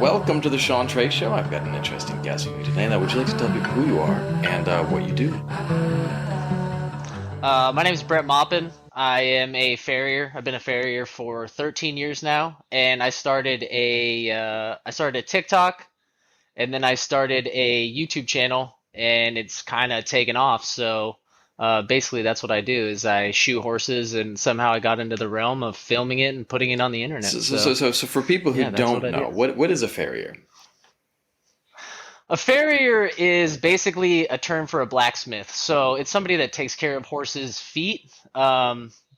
Welcome to the Sean Trey Show. I've got an interesting guest for you today. Now, would you like to tell people who you are and what you do? My name is Brett Maupin. I am a farrier. I've been a farrier for 13 years now, and I started a TikTok, and then I started a YouTube channel, and it's kind of taken off. So basically, that's what I do is I shoe horses, and somehow I got into the realm of filming it and putting it on the internet. So So for people who yeah, that's what don't I know, do. what is a farrier? A farrier is basically a term for a blacksmith. So it's somebody that takes care of horses' feet.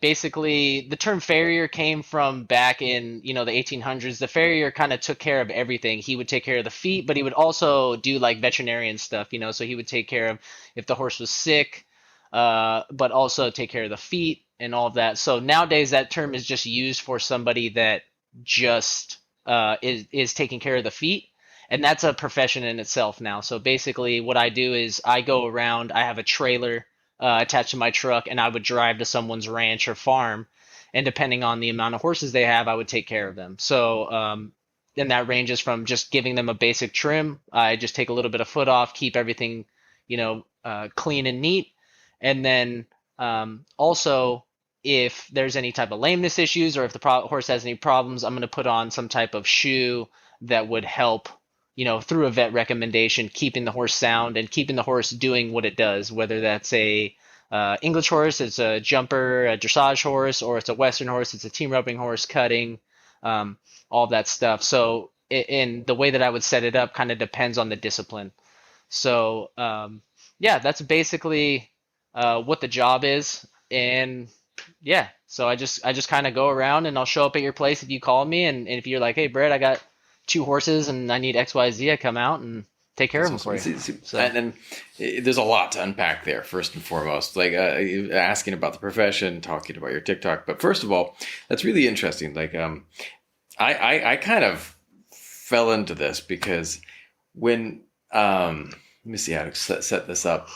Basically, the term farrier came from back in, the 1800s. The farrier kind of took care of everything. He would take care of the feet, but he would also do like veterinarian stuff, so he would take care of if the horse was sick, but also take care of the feet and all of that. So nowadays, that term is just used for somebody that just is taking care of the feet, and that's a profession in itself now. So basically, what I do is I go around. I have a trailer attached to my truck, and I would drive to someone's ranch or farm, and depending on the amount of horses they have, I would take care of them. So and that ranges from just giving them a basic trim. I just take a little bit of foot off, keep everything, clean and neat, and then also, if there's any type of lameness issues or if the horse has any problems, I'm going to put on some type of shoe that would help, through a vet recommendation, keeping the horse sound and keeping the horse doing what it does, whether that's a English horse, it's a jumper, a dressage horse, or it's a Western horse, it's a team roping horse, cutting, all that stuff. So, in the way that I would set it up kind of depends on the discipline. So, yeah, that's basically what the job is. And yeah, so I just kind of go around and I'll show up at your place if you call me, and if you're like, hey, Brett, I got two horses and I need XYZ, I come out and take care of That's them awesome. for you. So And there's a lot to unpack there. First and foremost, like asking about the profession, talking about your TikTok. But first of all, that's really interesting. Like, I kind of fell into this because when let me see how to set this up.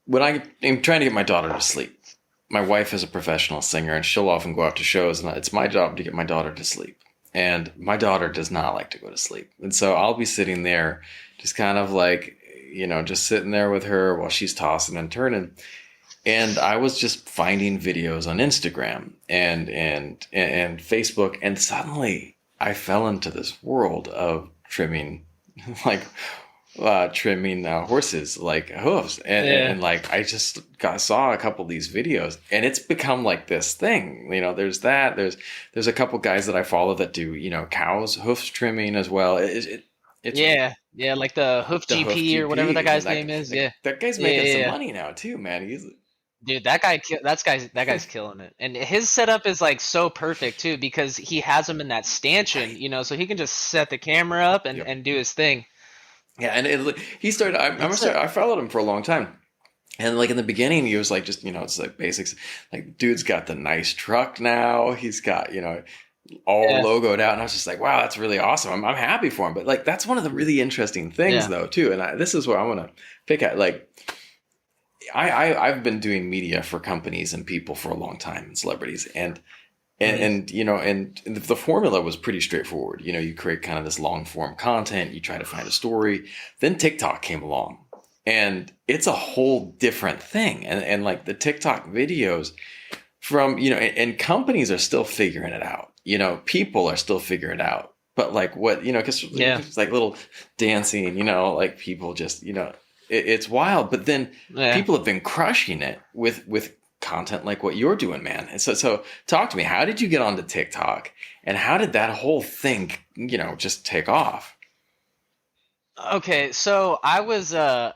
When I am trying to get my daughter to sleep, my wife is a professional singer and she'll often go out to shows, and it's my job to get my daughter to sleep. And my daughter does not like to go to sleep. And so I'll be sitting there just kind of like, just sitting there with her while she's tossing and turning. And I was just finding videos on Instagram and Facebook, and suddenly I fell into this world of trimming, like trimming horses like hooves, yeah, and like I just saw a couple of these videos, and it's become like this thing. There's that. There's a couple guys that I follow that do cows hoofs trimming as well. It's yeah, like the Hoof the hoof GP or whatever that GP, and guy's name is. Yeah, that guy's yeah, making yeah, some yeah. money now too, man. He's Dude, that guy's killing it, and his setup is like so perfect too because he has him in that stanchion, right. so he can just set the camera up and Yep. and do his thing. Yeah, and he started. It's a I followed him for a long time. And like in the beginning, he was like, just, it's like basics. Like, dude's got the nice truck now. He's got, all yeah, logoed out. And I was just like, wow, that's really awesome. I'm happy for him. But like, that's one of the really interesting things, yeah, though, too. And this is what I want to pick at. Like, I've been doing media for companies and people for a long time, and celebrities. hmm And the formula was pretty straightforward. You create kind of this long form content, you try to find a story. Then TikTok came along, and it's a whole different thing. And like the TikTok videos from, and companies are still figuring it out. People are still figuring it out. But like what, because yeah, it's like little dancing, like people just, it's wild. But then yeah. people have been crushing it with content like what you're doing, man. And so talk to me. How did you get onto TikTok, and how did that whole thing, just take off? Okay, so I'm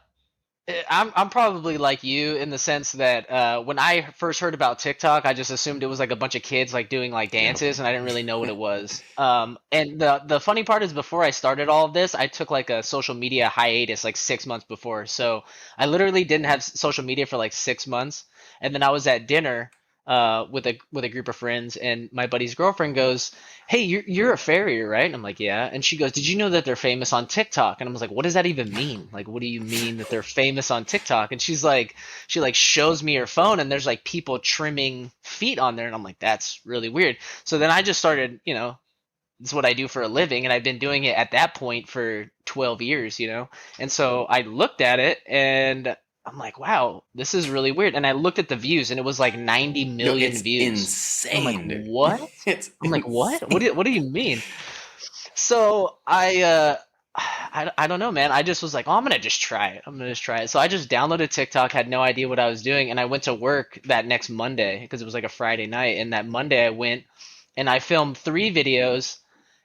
probably like you in the sense that when I first heard about TikTok, I just assumed it was like a bunch of kids like doing like Yeah. dances, and I didn't really know what it was. And the funny part is, before I started all of this, I took like a social media hiatus like 6 months before. So I literally didn't have social media for like 6 months, and then I was at dinner with a group of friends, and my buddy's girlfriend goes, "Hey, you're a farrier, right?" And I'm like, "Yeah." And she goes, "Did you know that they're famous on TikTok?" And I was like, "What does that even mean? Like, what do you mean that they're famous on TikTok?" And she like shows me her phone, and there's like people trimming feet on there, and I'm like, "That's really weird." So then I just started, it's what I do for a living, and I've been doing it at that point for 12 years, you know? And so I looked at it and I'm like, wow, this is really weird. And I looked at the views and it was like 90 No, million it's views. I'm like, insane, dude. what? It's I'm like, what? insane. What do you mean? So I don't know, man. I just was like, oh, I'm gonna just try it. I'm gonna just try it. So I just downloaded TikTok, had no idea what I was doing, and I went to work that next Monday because it was like a Friday night. And that Monday I went and I filmed 3 videos,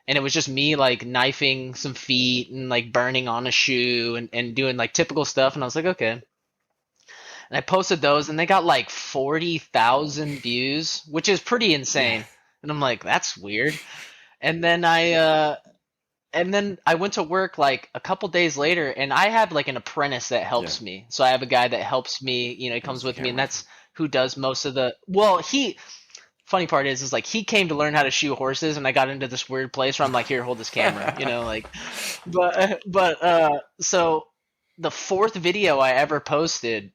and it was just me like knifing some feet and like burning on a shoe and doing like typical stuff. And I was like, okay. And I posted those, and they got like 40,000 views, which is pretty Yeah, insane. And I'm like, that's weird. And then I went to work like a couple days later, and I have like an apprentice that yeah. helps me. So I have a guy that helps me, he Holds comes the with me, and camera. that's who does most of the. Well, funny part is like he came to learn how to shoe horses, and I got into this weird place where I'm like, here, hold this camera, like. So the fourth video I ever posted,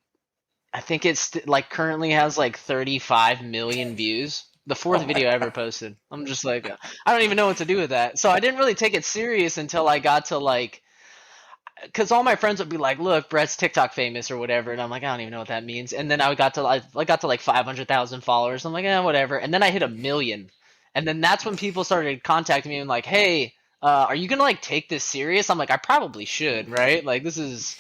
I think it's like currently has like 35 million views. The fourth Oh my video I ever god. posted. I'm just like, I don't even know what to do with that. So I didn't really take it serious until I got to like, because all my friends would be like, "Look, Brett's TikTok famous or whatever," and I'm like, I don't even know what that means. And then I got to like 500,000 followers. I'm like, whatever. And then I hit 1 million, and then that's when people started contacting me and like, "Hey, are you gonna like take this serious?" I'm like, I probably should, right? Like this is,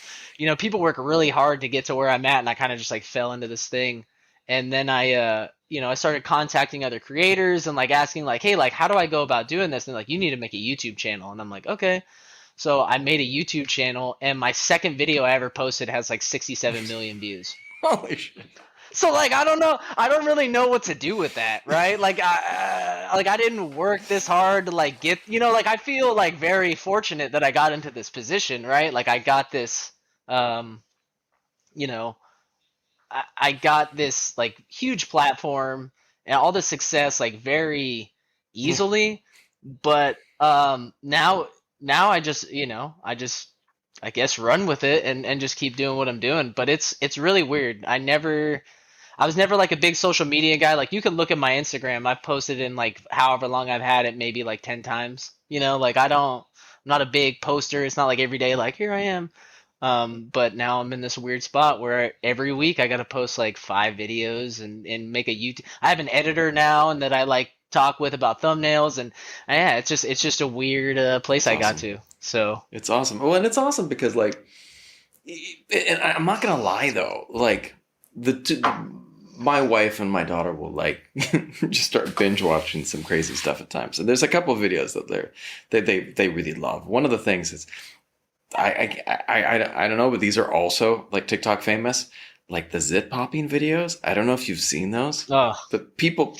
people work really hard to get to where I'm at, and I kind of just like fell into this thing. And then I started contacting other creators and like asking like, "Hey, like, how do I go about doing this?" And they're like, "You need to make a YouTube channel." And I'm like, "Okay." So I made a YouTube channel, and my second video I ever posted has like 67 million views. Holy shit. So like I don't know, I don't really know what to do with that, right? Like I didn't work this hard to like get, like I feel like very fortunate that I got into this position, right? Like I got this, um, you know, I got this like huge platform and all the success like very Yeah. easily, but now I guess run with it and just keep doing what I'm doing. But it's really weird. I was never like a big social media guy. Like you can look at my Instagram. I've posted in like however long I've had it, maybe like 10 times. Like I'm not a big poster. It's not like every day like here I am. But now I'm in this weird spot where every week I got to post like 5 videos and make a YouTube. I have an editor now and that I like talk with about thumbnails and yeah, it's just a weird place It's I got awesome. to. So It's awesome. Well, and it's awesome because like, and I'm not gonna lie though, like my wife and my daughter will like just start binge watching some crazy stuff at times. And there's a couple of videos that they really love. One of the things is I don't know, but these are also like TikTok famous, like the zit popping videos. I don't know if you've seen those, oh but people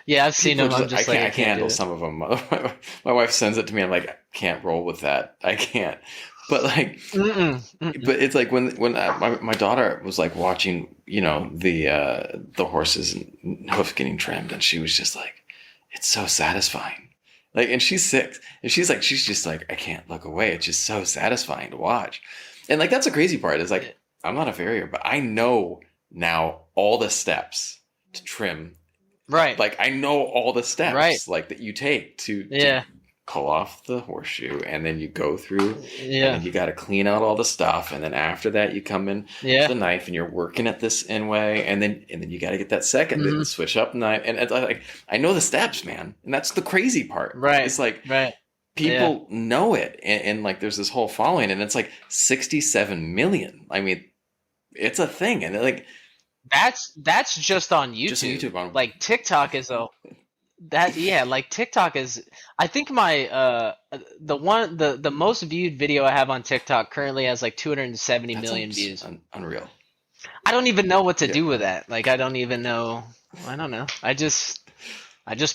yeah, I've seen people are them. I'm just just I like I can't can't do handle it. some of them. My wife sends it to me. I'm like, I can't roll with that. I can't. But like, Mm-mm, mm-mm. but it's like when my daughter was like watching, the horses and hoof getting trimmed, and she was just like, it's so satisfying. Like, and she's 6, and she's just like, I can't look away. It's just so satisfying to watch. And like that's the crazy part is Yeah. like I'm not a farrier, but I know now all the steps to trim. Right, Like I know all the right. steps like that you take to Yeah, pull off the horseshoe, and then you go through, and then yeah, you got to clean out all the stuff, and then after that you come in with yeah. the knife and you're working at this end way, and then you got to get that second the Hmm. switch up knife, and it's like I know the steps, man, and that's the crazy part. Right, It's like right. Yeah. people know it, and like there's this whole following, and it's like 67 million. I mean, it's a thing, and like That's just on just on YouTube. YouTube on. Like TikTok is a that yeah, like TikTok is I think my the most viewed video I have on TikTok currently has like 270 That's million views. unreal. I don't even know what to Yeah. do with that. Like I don't even know. I don't know. I just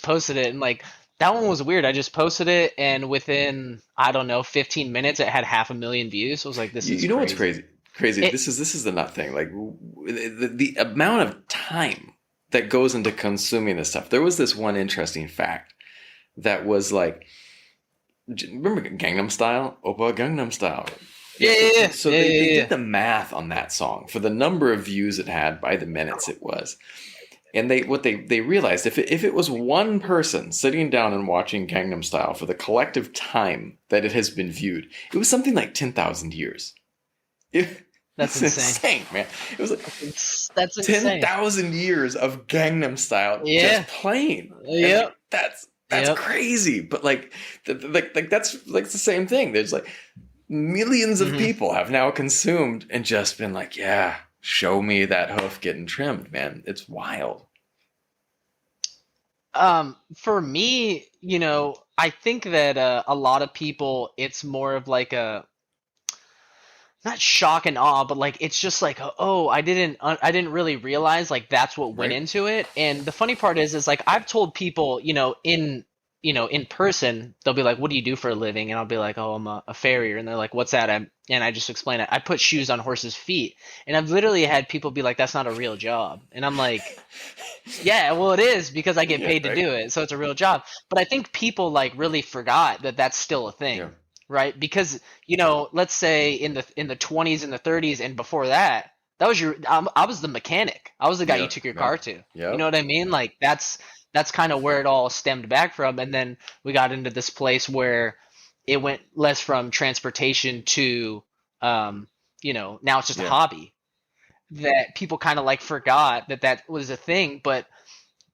posted it and like that one was weird. I just posted it and within I don't know 15 minutes it had 500,000 views. I was like this is You know what's crazy. crazy? Crazy. It This is the nut thing. Like the amount of time that goes into consuming this stuff. There was this one interesting fact that was like, remember Gangnam Style, Oppa Gangnam Style. yeah, Yeah. yeah, yeah, So yeah, they yeah, did yeah. the math on that song for the number of views it had by the minutes it was, And they realized if it was one person sitting down and watching Gangnam Style for the collective time that it has been viewed, it was something like 10,000 years. That's It's insane. insane, man. It was like That's insane. 10,000 years of Gangnam Style just Yeah. playing, and like Yep. that's Yep. crazy. But like that's like the same thing. There's like millions of hmm people have now consumed and just been like, yeah, show me that hoof getting trimmed, man. It's wild. For me, I think that a lot of people, it's more of like a not shock and awe, but like it's just like, oh, I didn't really realize like that's what went Right? into it. And the funny part is like I've told people, in person, they'll be like, "What do you do for a living?" And I'll be like, "Oh, I'm a farrier." And they're like, "What's that?" And I just explain it. I put shoes on horses' feet. And I've literally had people be like, "That's not a real job." And I'm like, yeah, well, it is because I get Yeah, paid to right. do it, so it's a real job. But I think people like really forgot that that's still a Yeah, thing, right? Because let's say in the 20s and the 30s and before that, that was I was the mechanic. I was the guy you yeah, took your yeah, car to. You know yep, what I mean? Like that's kind of where it all stemmed back from, and then we got into this place where it went less from transportation to um, now it's just a yeah, hobby that people kind of like forgot that that was a thing, but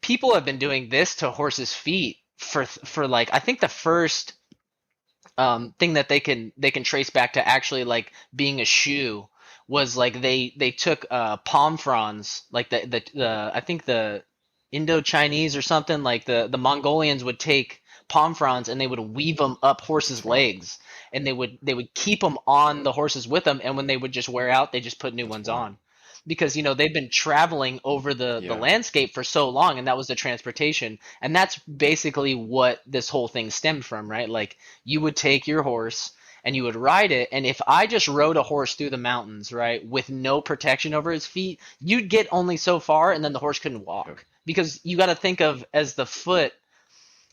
people have been doing this to horses' feet for like I think the first thing that they can trace back to actually like being a shoe was like they took palm fronds like the I think the Indo-Chinese or something like the Mongolians would take palm fronds and they would weave them up that's horses' wild. legs and they would keep them on the horses with them, and when they would just wear out they just put new That's ones wild. on because they've been traveling over the Yeah, landscape for so long, and that was the transportation, and that's basically what this whole thing stemmed from, right? Like you would take your horse and you would ride it, and if I just rode a horse through the mountains, right, with no protection over his feet, you'd get only so far and then the horse couldn't yep, walk because you got to think of as the foot,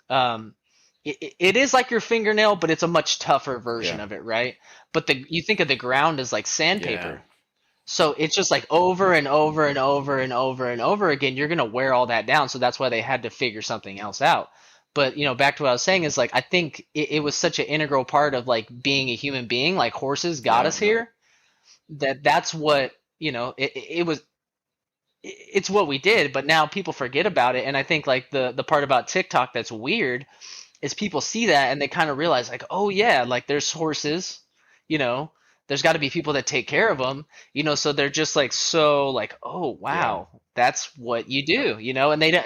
um it is like your fingernail, but it's a much tougher yeah, version of it, right? But you think of the ground as like yeah. sandpaper, so it's just like over and over and over and over and over again, you're gonna wear all that down. So that's why they had to figure something else out. But back to what I was saying is like I think it was such an integral part of like being a human being, like horses got Yeah, us no, here, that's what it was. It's what we did, but now people forget about it. And I think like the part about TikTok that's weird is people see that and they kind of realize like, oh yeah, like there's horses, you know, there's got to be people that take care of them, so they're just like so like, oh yeah, wow, that's what you do,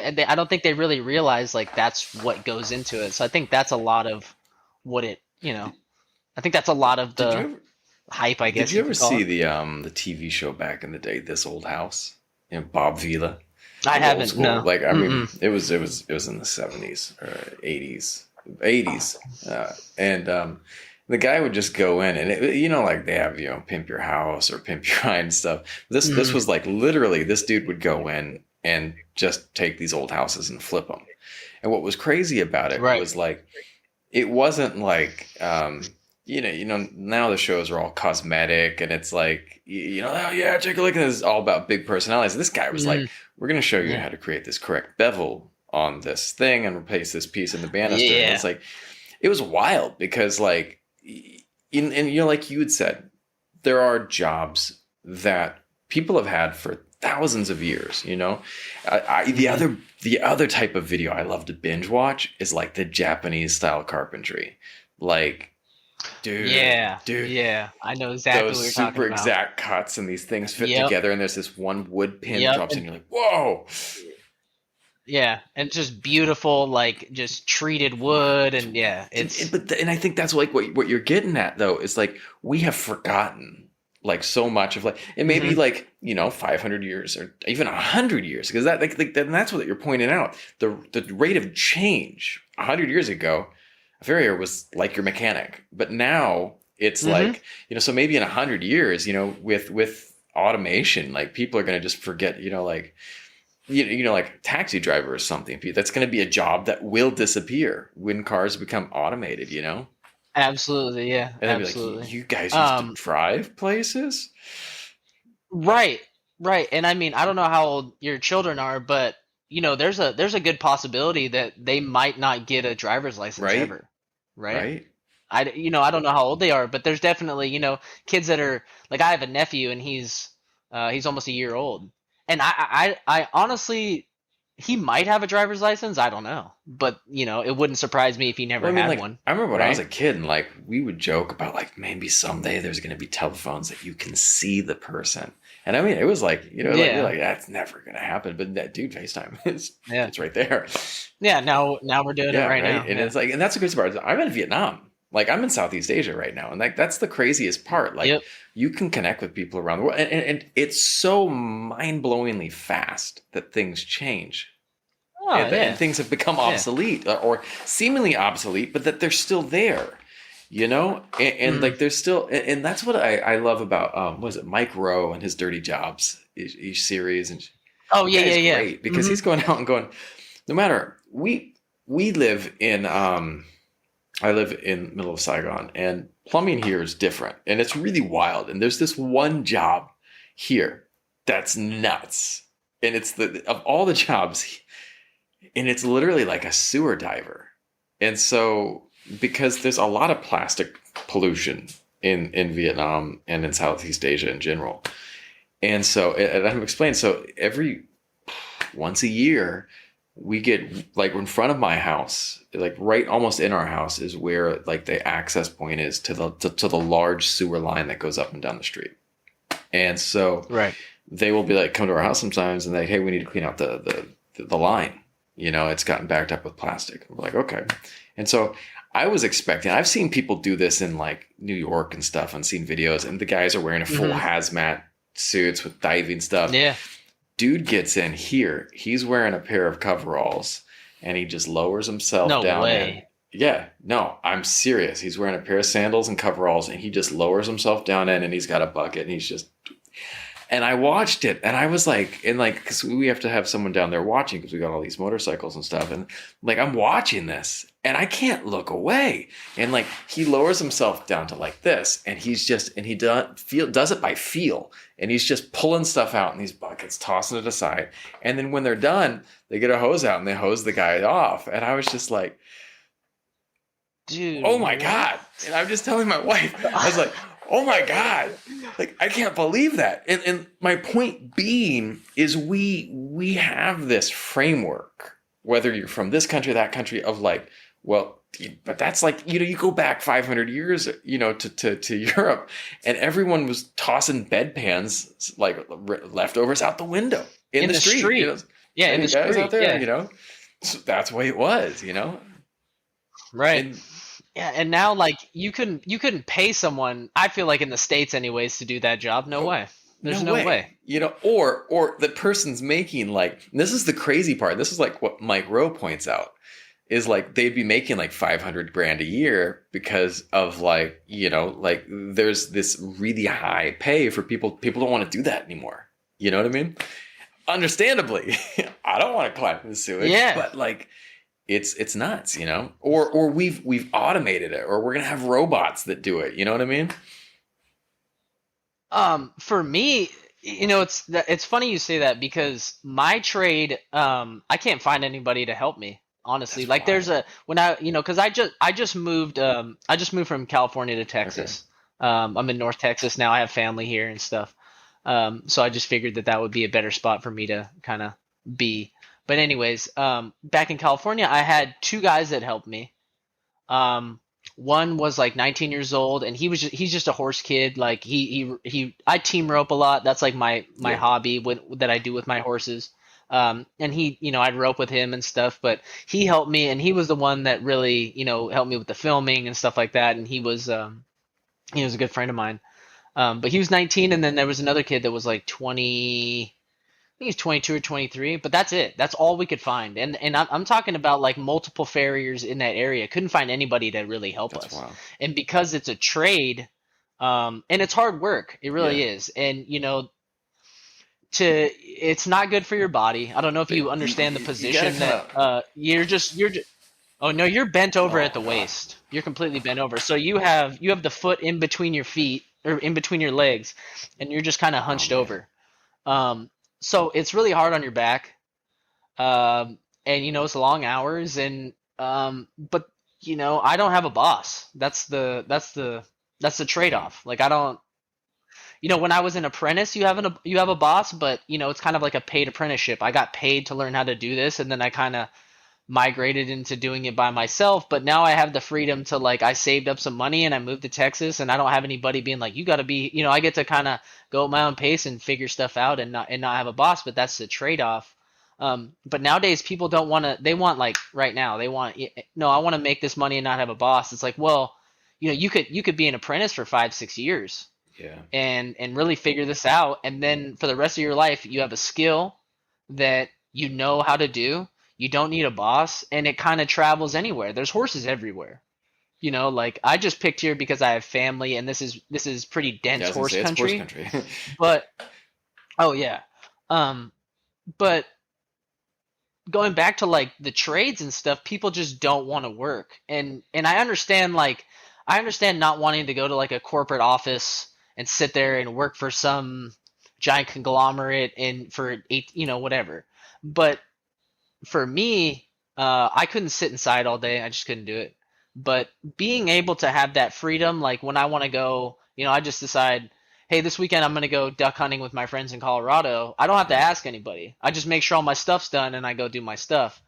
and I don't think they really realize like that's what goes into it. So I think that's a lot of what Did, I think that's a lot of did you the ever hype, I did guess you you ever could call see it. the TV show back in the day, This Old House? Bob Vila, I like old haven't, school. no. Like I mean, Mm-mm. it was in the 70s or 80s, and the guy would just go in and like they have pimp your house or pimp your ride and stuff. This Mm-mm. was like literally this dude would go in and just take these old houses and flip them. And what was crazy about it Right. was like it wasn't like now the shows are all cosmetic and it's like oh yeah, take a look at this. It's all about big personalities. This guy was like, Mm-hmm. we're going to show you Yeah. how to create this correct bevel on this thing and replace this piece in the banister. And it's Yeah. like it was wild because like and like you had said, there are jobs that people have had for thousands of years. The Mm-hmm. other type of video I love to binge watch is like the Japanese style carpentry. Like, Yeah. dude, Yeah. I know exactly those what you're talking super about. exact cuts and these things fit Yep. together, and there's this one wood pin that Yep. drops in. You're like, whoa! Yeah, and just beautiful, like just treated wood, and yeah, And it's. but and I think that's like what you're getting at though is like we have forgotten like so much of like it may be hmm like 500 years or even 100 years because and that's what you're pointing out, the rate of change 100 years ago. A farrier was like your mechanic, but now it's hmm like so maybe in 100 years with automation, like people are going to just forget like like taxi driver or something. That's going to be a job that will disappear when cars become automated. Absolutely, yeah, And they'll be like, absolutely. you guys used to Um, drive places? right, right, and I mean, I don't know how old your children are, but there's a good possibility that they might not get a driver's license Right? ever, right? Right? I don't know how old they are, but there's definitely, kids that are like I have a nephew and he's almost a year old. And I honestly he might have a driver's license, I don't know. But, it wouldn't surprise me if he never Well, I mean, had like, one, I remember when I was right? a kid and, like, we would joke about, like, maybe someday there's going to be telephones that you can see the person. And I mean, it was like, like, you're Yeah. like, that's never going to happen. But that dude, FaceTime, Yeah. it's right there. Yeah, now we're doing it Yeah, right right. now. And Yeah. it's like, and that's the crazy part. I'm in Vietnam. Like, I'm in Southeast Asia right now. And, like, that's the craziest part. Like, Yep. you can connect with people around the world. And it's so mind blowingly fast that things change Oh, and yeah. things have become Yeah. obsolete or seemingly obsolete, but that they're still there, and Mm. like there's still, and that's what I love about what is it, Mike Rowe and his Dirty Jobs each series, and Oh, the yeah, yeah, guy's yeah. great because Mhm. he's going out and going, no matter we live in I live in the middle of Saigon, and plumbing here is different, and it's really wild, and there's this one job here that's nuts, and it's the of all the jobs, and it's literally like a sewer diver. And so, because there's a lot of plastic pollution in Vietnam and in Southeast Asia in general, and so, and I'm explaining. So every once a year, we get like in front of my house, like right almost in our house, is where like the access point is to the large sewer line that goes up and down the street. And so Right. they will be like, come to our house sometimes and like, hey, we need to clean out the line. It's gotten backed up with plastic. We're like, okay. And so I was expecting, I've seen people do this in like New York and stuff and seen videos, and the guys are wearing a full Mhm. hazmat suits with diving stuff. Yeah. Dude gets in here, he's wearing a pair of coveralls and he just lowers himself No down in. way. Yeah, no, I'm serious. He's wearing a pair of sandals and coveralls and he just lowers himself down in, and he's got a bucket and he's just, and I watched it and I was like, and like, because we have to have someone down there watching because we got all these motorcycles and stuff. And like, I'm watching this and I can't look away. And like, he lowers himself down to like this, and he's just, and he does it by feel. And he's just pulling stuff out in these buckets, tossing it aside. And then when they're done, they get a hose out and they hose the guy off. And I was just like, Dude, oh my what? God. And I'm just telling my wife, I was like, oh my God. Like, I can't believe that. And my point being is we have this framework, whether you're from this country, that country, of like, well, but that's like, you go back 500 years, to Europe, and everyone was tossing bedpans, like leftovers out the window in In the the street, street. Yeah, in Hey the guys out street. there, Yeah. So that's the way it was, Right. and Yeah, and now like you couldn't pay someone, I feel like in the States anyways, to do that job. No oh, way. There's no no way. way. Or the person's making like, this is the crazy part. This is like what Mike Rowe points out, is like they'd be making like 500 grand a year because of like, like there's this really high pay for people. People don't want to do that anymore. You know what I mean? Understandably, I don't want to climb in the sewage, Yeah. but like it's nuts, or we've automated it, or we're going to have robots that do it. You know what I mean? For me, it's funny you say that because my trade, I can't find anybody to help me, honestly. That's Like there's wild. a when I, because I just moved from California to Okay. Texas. I'm in North Texas now. I have family here and stuff. So I just figured that would be a better spot for me to kind of be. But anyways, back in California, I had two guys that helped me. One was like 19 years old, and he's just a horse kid. Like I team rope a lot. That's like my Yeah. hobby that I do with my horses. And I'd rope with him and stuff, but he helped me, and he was the one that really, helped me with the filming and stuff like that. And he was a good friend of mine. But he was 19, and then there was another kid that was like 20. I think he's 22 or 23, but that's it. That's all we could find. And I'm talking about like multiple farriers in that area. Couldn't find anybody to really help That's us. wild. And because it's a trade, and it's hard work, it really Yeah. is. And it's not good for your body. I don't know if But you understand the you gotta position kind that of. you're just. Oh no, you're bent over Oh at the God. waist. You're completely bent over. So you have the foot in between your feet or in between your legs, and you're just kind of Oh hunched man. over. Um, so it's really hard on your back. and it's long hours, and but I don't have a boss. That's the Mhm. trade-off. Like I don't, when I was an apprentice, you have a boss, but it's kind of like a paid apprenticeship. I got paid to learn how to do this, and then I kind of migrated into doing it by myself. But now I have the freedom to, like, I saved up some money and I moved to Texas, and I don't have anybody being like, you got to be, I get to kind of go at my own pace and figure stuff out, and not have a boss. But that's the trade-off. But nowadays people don't want to. They want, like, right now they want, no, I want to make this money and not have a boss. It's like, well, you could be an apprentice for 5 6 years Yeah. and really figure this out, and then for the rest of your life you have a skill that you know how to do. You don't need a boss, and it kind of travels anywhere. There's horses everywhere. Like, I just picked here because I have family, and this is pretty Yeah, I dense was gonna horse say it's horse country. country. But oh yeah. um but going back to, like, the trades and stuff, people just don't want to work. And I understand not wanting to go to, like, a corporate office and sit there and work for some giant conglomerate and for eight, whatever. But for me, I couldn't sit inside all day. I just couldn't do it. But being able to have that freedom, like when I want to go, I just decide, hey, this weekend I'm going to go duck hunting with my friends in Colorado. I don't have to Yeah. ask anybody. I just make sure all my stuff's done and I go do my stuff.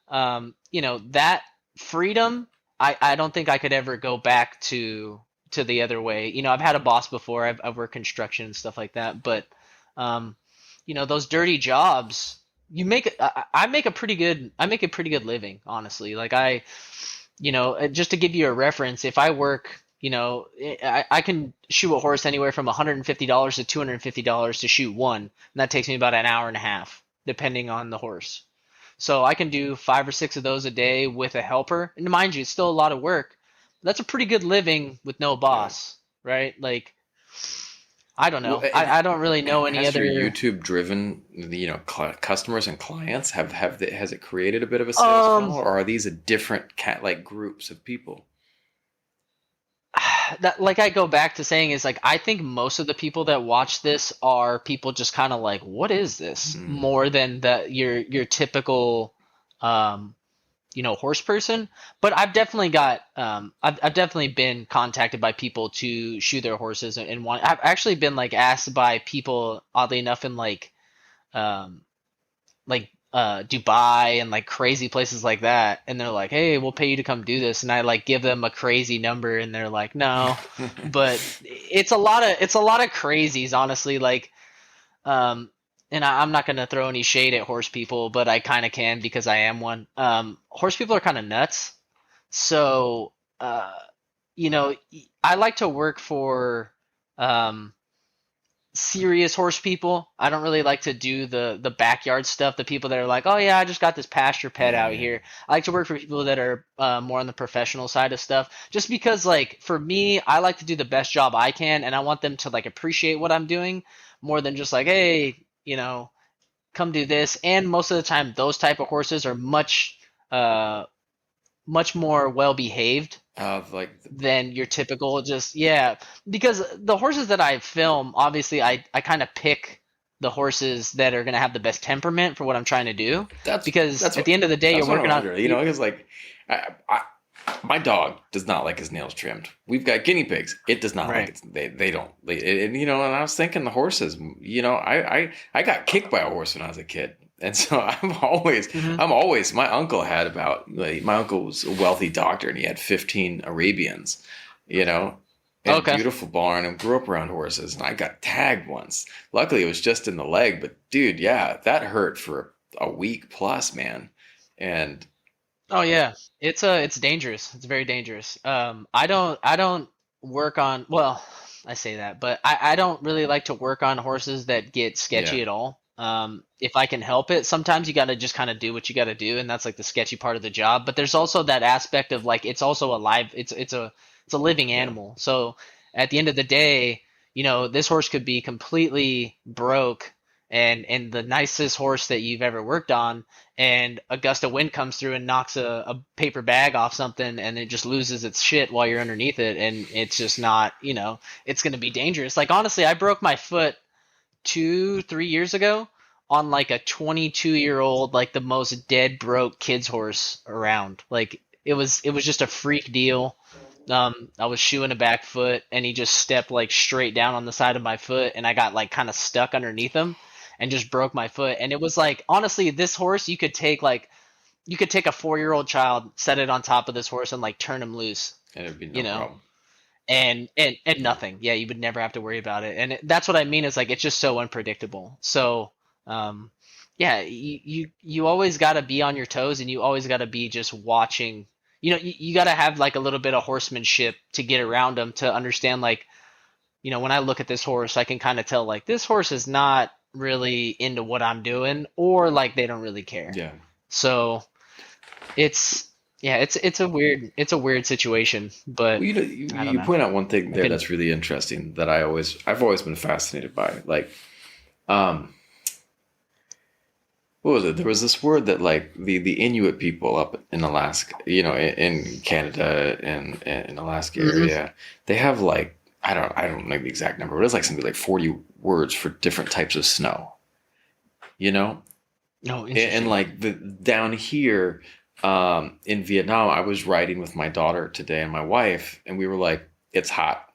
That freedom, I don't think I could ever go back to the other way. I've had a boss before. I've worked construction and stuff like that, but um, those dirty jobs, I make a pretty good living, honestly. Like, just to give you a reference, if I work, I can shoot a horse anywhere from $150 to $250 to shoot one, and that takes me about an hour and a half, depending on the horse. So I can do 5 or 6 of those a day with a helper. And mind you, it's still a lot of work. That's a pretty good living with no Yeah. boss, right? Like, I don't Well, know. and I don't really know any has your other. YouTube driven, customers and clients? Has it created a bit of a sales Um, funnel, or are these a different like groups of people? that, like, I go back to saying, is like, I think most of the people that watch this are people just kind of like, what is this? Mm, More than your typical um horse person. But I've definitely been contacted by people to shoe their horses, and want. I've actually been, like, asked by people, oddly enough, in um Dubai and, like, crazy places like that, and they're like, "Hey, we'll pay you to come do this," and I, like, give them a crazy number, and they're like, "No," but it's a lot of crazies, honestly. Like, um, and I'm not gonna throw any shade at horse people, but I kind of can because I am one. Horse people are kind of nuts, so you know, I like to work for um serious horse people. I don't really like to do the backyard stuff. The people that are like, oh yeah, I just got this pasture pet yeah, out yeah. here. I like to work for people that are more on the professional side of stuff. Just because, like, for me, I like to do the best job I can, and I want them to, like, appreciate what I'm doing more than just like, hey, come do this. And most of the time, those type of horses are uh, much more well behaved Like, than your typical, just, yeah, because the horses that I film, obviously I kind of pick the horses that are going to have the best temperament for what I'm trying to do, that's because that's at what the end of the day you're that's what I'm working on wondering. Because, like, I my dog does not like his nails trimmed. We've got guinea pigs. It does not like right. it. They don't. And I was thinking the horses. I got kicked by a horse when I was a kid, and so Hmm. my uncle had about, like, my uncle was a wealthy doctor, and he had 15 Arabians. You know. And Okay. beautiful barn, and grew up around horses, and I got tagged once. Luckily, it was just in the leg, but dude, yeah, that hurt for a week plus, man. And Oh yeah, it's dangerous. It's very dangerous. I don't work on, well, I say that, but I don't really like to work on horses that get yeah, sketchy at all. If I can help it, sometimes you got to just kind of do what you got to do, and that's, like, the sketchy part of the job. But there's also that aspect of, like, it's also a live, it's a living yeah. animal. So at the end of the day, this horse could be completely broke, and the nicest horse that you've ever worked on, and a gust of wind comes through and knocks a paper bag off something, and it just loses its shit while you're underneath it, and it's just not, it's going to be dangerous. Like, honestly, I broke my foot 2 3 years ago on like a 22-year-old, like the most dead broke kids horse around. Like it was just a freak deal. I was shoeing a back foot and he just stepped like straight down on the side of my foot and I got like kind of stuck underneath him and just broke my foot. And it was like, honestly, this horse you could take a 4-year-old child, set it on top of this horse and like turn him loose, And it'd be you no know, problem. and Yeah. nothing. Yeah, you would never have to worry about it. And that's what I mean is like it's just so unpredictable. So, um, yeah, you always got to be on your toes and you always got to be just watching. You got to have like a little bit of horsemanship to get around them to understand like, when I look at this horse, I can kind of tell like this horse is not really into what I'm doing or like they don't really care. Yeah. So, it's yeah, it's a weird situation, but Well, I don't you know. point out one thing I there can that's really interesting that I've always been fascinated by. Like, um, what was it? There was this word that like the Inuit people up in Alaska, in Canada and in Alaska hmm area, they have like I don't know the exact number, but it's like something like 40 words for different types of snow. You know, Oh, and interesting. like the down here in Vietnam, I was riding with my daughter today and my wife, and we were like, it's hot.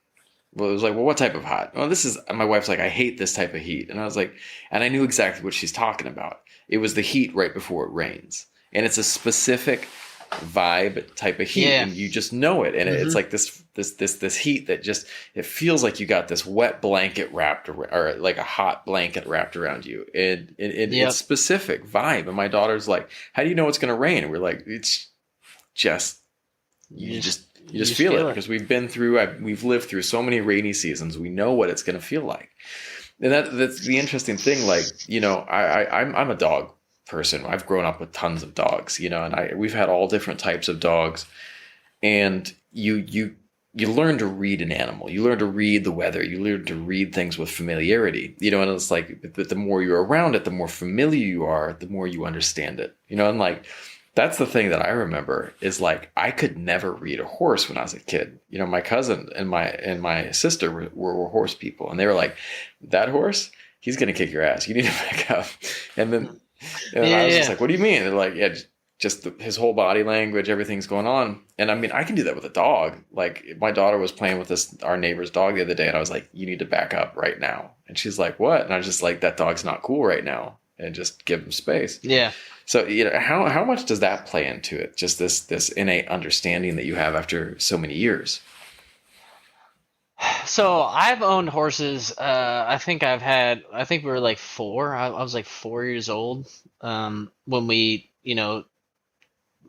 Well, it was like, well, what type of hot? Well, this is my wife's like, I hate this type of heat, and I was like, and I knew exactly what she's talking about. It was the heat right before it rains, and it's a specific vibe type of heat, Yeah. and you just know it, and it's hmm like this heat that just it feels like you got this wet blanket wrapped around, or like a hot blanket wrapped around you, and it's Yep. specific vibe. And my daughter's like, how do you know it's going to rain? And we're like, it's just You you just just you you just just feel it feel it. because we've lived through so many rainy seasons. We know what it's going to feel like, and that's the interesting thing. Like, I'm a dog person. I've grown up with tons of dogs, and we've had all different types of dogs, and you learn to read an animal. You learn to read the weather. You learn to read things with familiarity, and it's like the more you're around it, the more familiar you are, the more you understand it, and like that's the thing that I remember is like I could never read a horse when I was a kid. My cousin and my sister were horse people, and they were like, "That horse, he's gonna kick your ass. You need to back up." And then and I Yeah, was just yeah. like, "What do you mean?" And they're like, "Yeah, just his whole body language, everything's going on." And I mean, I can do that with a dog. Like my daughter was playing with our neighbor's dog the other day, and I was like, "You need to back up right now." And she's like, "What?" And I was just like, "That dog's not cool right now." And just give him space. Yeah. So how much does that play into it? Just this innate understanding that you have after so many years. So I've owned horses. I think we were like four. I was like 4 years old. When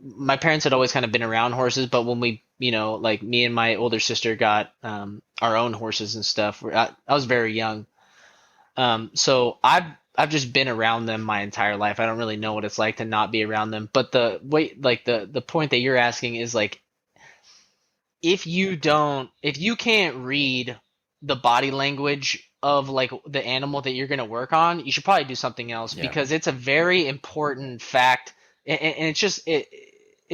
my parents had always kind of been around horses, but when like me and my older sister got our own horses and stuff, I was very young. So I've just been around them my entire life. I don't really know what it's like to not be around them. But the point that you're asking is like if you can't read the body language of like the animal that you're going to work on, you should probably do something else Yeah. because it's a very important fact, and it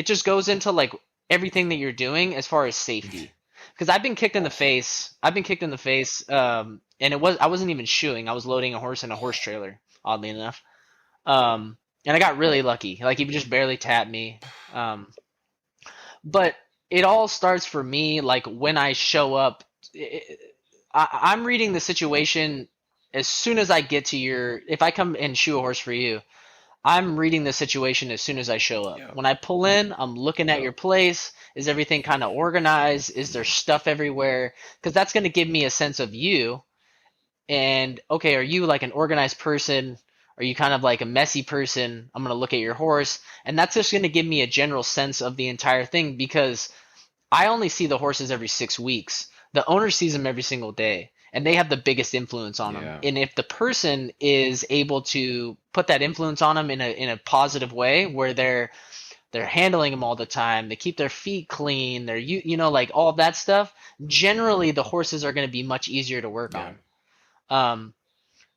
just goes into like everything that you're doing as far as safety. Because I've been kicked in the face. I've been kicked in the face, and I wasn't even shoeing. I was loading a horse in a horse trailer, oddly enough. And I got really lucky. Like he just barely tapped me. But it all starts for me like when I show up. I'm reading the situation as soon as I get to your. If I come and shoe a horse for you, I'm reading the situation as soon as I show up. Yeah. When I pull in, I'm looking at your place. Is everything kind of organized? Is there stuff everywhere? Because that's going to give me a sense of you. And okay, are you like an organized person? Are you kind of like a messy person? I'm going to look at your horse. And that's just going to give me a general sense of the entire thing because I only see the horses every 6 weeks. The owner sees them every single day, and they have the biggest influence on them. Yeah. And if the person is able to put that influence on them in a positive way, where they're handling them all the time, they keep their feet clean, they're like all of that stuff. Generally, the horses are going to be much easier to work Yeah. on. Um,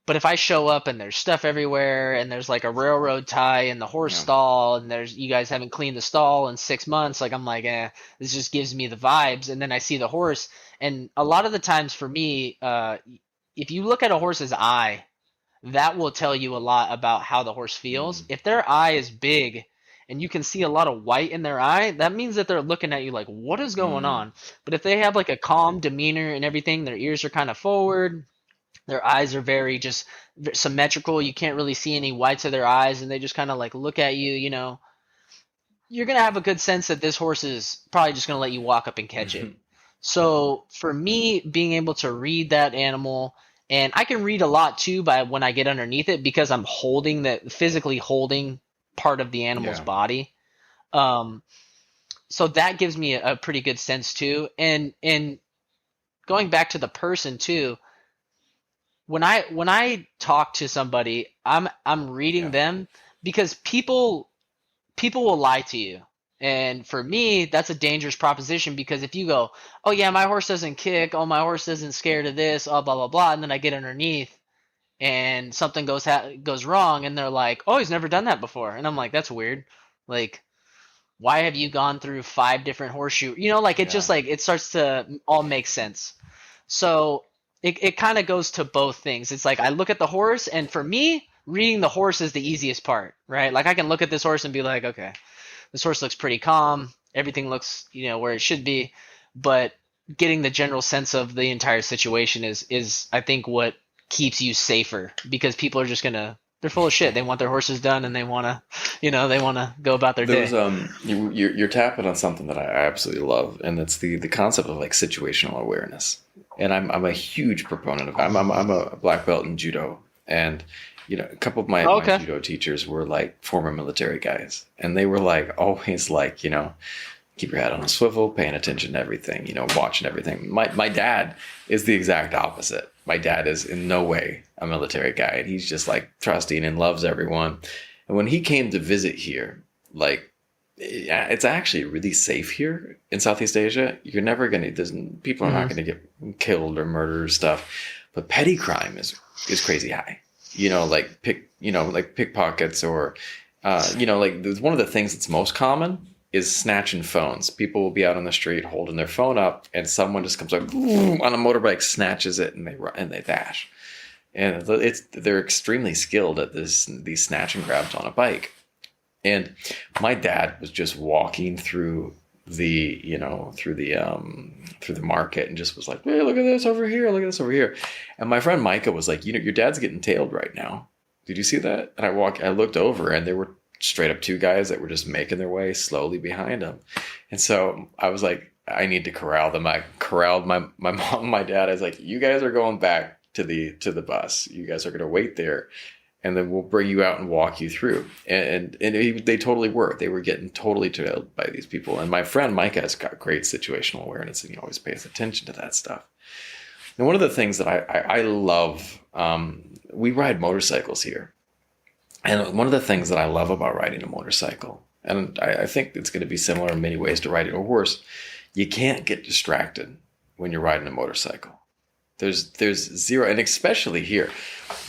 but if I show up and there's stuff everywhere and there's like a railroad tie in the horse Yeah. stall and there's you guys haven't cleaned the stall in 6 months, like I'm like, this just gives me the vibes. And then I see the horse, and a lot of the times for me, if you look at a horse's eye, that will tell you a lot about how the horse feels. Mm. If their eye is big and you can see a lot of white in their eye, that means that they're looking at you like, what is going Mm. on? But if they have like a calm demeanor and everything, their ears are kind of forward, their eyes are very just symmetrical. You can't really see any whites of their eyes, and they just kind of like look at you. You're gonna have a good sense that this horse is probably just gonna let you walk up and catch it. So for me, being able to read that animal, and I can read a lot too by when I get underneath it because I'm holding that physically holding part of the animal's Yeah. body. Um, so that gives me a pretty good sense too. And going back to the person too, when I talk to somebody, I'm reading Yeah. them because people will lie to you. And for me, that's a dangerous proposition because if you go, oh yeah, my horse doesn't kick, oh my horse isn't scared of this, oh blah blah blah, and then I get underneath and something goes wrong, and they're like, oh he's never done that before, and I'm like that's weird, like why have you gone through five different horseshoe? Like it just Yeah. like it starts to all make sense. So it kind of goes to both things. It's like I look at the horse, and for me, reading the horse is the easiest part, right? Like I can look at this horse and be like, okay, this horse looks pretty calm. Everything looks, where it should be. But getting the general sense of the entire situation is I think what keeps you safer because people are just gonna they're full of shit. They want their horses done and they wanna go about their There was day. you're tapping on something that I absolutely love, and that's the concept of like situational awareness. And I'm a huge proponent of. I'm a black belt in judo, and a couple of my Okay. judo teachers were like former military guys, and they were like always like keep your head on a swivel, paying attention to everything, watching everything. My dad is the exact opposite. My dad is in no way a military guy. He's just like trusting and loves everyone. And when he came to visit here, like it's actually really safe here in Southeast Asia. You're never gonna. People are not Hmm. gonna get killed or murdered or stuff, but petty crime is crazy high. Like pickpockets or, like one of the things that's most common is snatching phones. People will be out on the street holding their phone up, and someone just comes like on a motorbike, snatches it, and they run and they dash. And they're extremely skilled at these snatch and grabs on a bike. And my dad was just walking through through the market and just was like, hey, look at this over here, look at this over here. And my friend Micah was like, your dad's getting tailed right now. Did you see that? And I looked over, and there were straight up two guys that were just making their way slowly behind him. And so I was like, I need to corral them. I corralled my mom and my dad. I was like, you guys are going back to the bus. You guys are going to wait there, and then we'll bring you out and walk you through. They totally were. They were getting totally trailed by these people. And my friend Micah has got great situational awareness, and he always pays attention to that stuff. And one of the things that I love, we ride motorcycles here. And one of the things that I love about riding a motorcycle, and I think it's going to be similar in many ways to riding a horse, you can't get distracted when you're riding a motorcycle. There's zero, and especially here,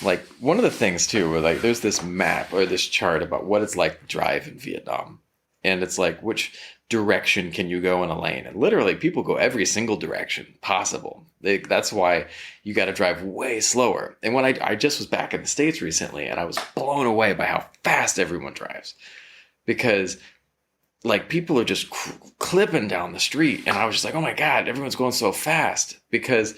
like one of the things too, where like there's this map or this chart about what it's like to drive in Vietnam, and it's like which direction can you go in a lane, and literally people go every single direction possible. That's why you got to drive way slower. And when I just was back in the States recently, and I was blown away by how fast everyone drives, because like people are just clipping down the street, and I was just like, oh my god, everyone's going so fast because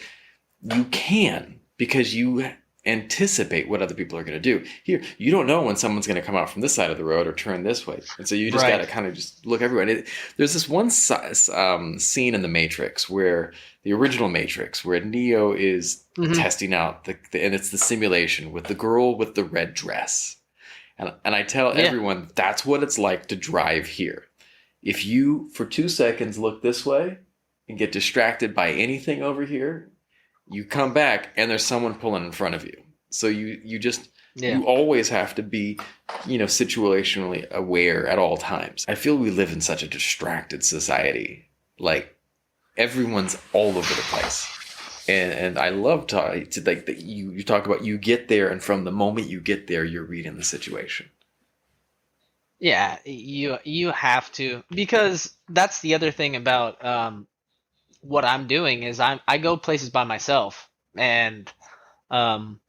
you anticipate what other people are going to do. Here, you don't know when someone's going to come out from this side of the road or turn this way, and so you just got Right. to kind of just look everywhere. And there's this one scene in the Matrix where the original Matrix, where Neo is Hmm. testing out and it's the simulation with the girl with the red dress, and I tell Yeah. everyone that's what it's like to drive here. If you for 2 seconds look this way and get distracted by anything over here, you come back and there's someone pulling in front of you. So Yeah. you always have to be, situationally aware at all times. I feel we live in such a distracted society. Like everyone's all over the place. And I love to like that you talk about you get there, and from the moment you get there, you're reading the situation. Yeah. You have to because that's the other thing about what I'm doing is I go places by myself and um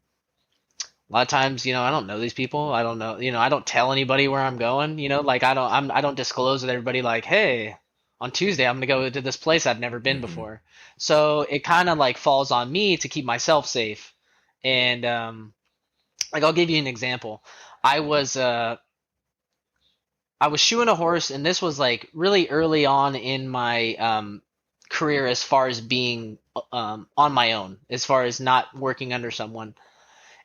A lot of times, I don't know these people. I don't know, I don't tell anybody where I'm going, like I don't disclose with everybody like, hey, on Tuesday I'm gonna go to this place I've never been Hmm. before. So it kind of like falls on me to keep myself safe. And like I'll give you an example. I was uh I was shoeing a horse, and this was like really early on in my career as far as being on my own, as far as not working under someone.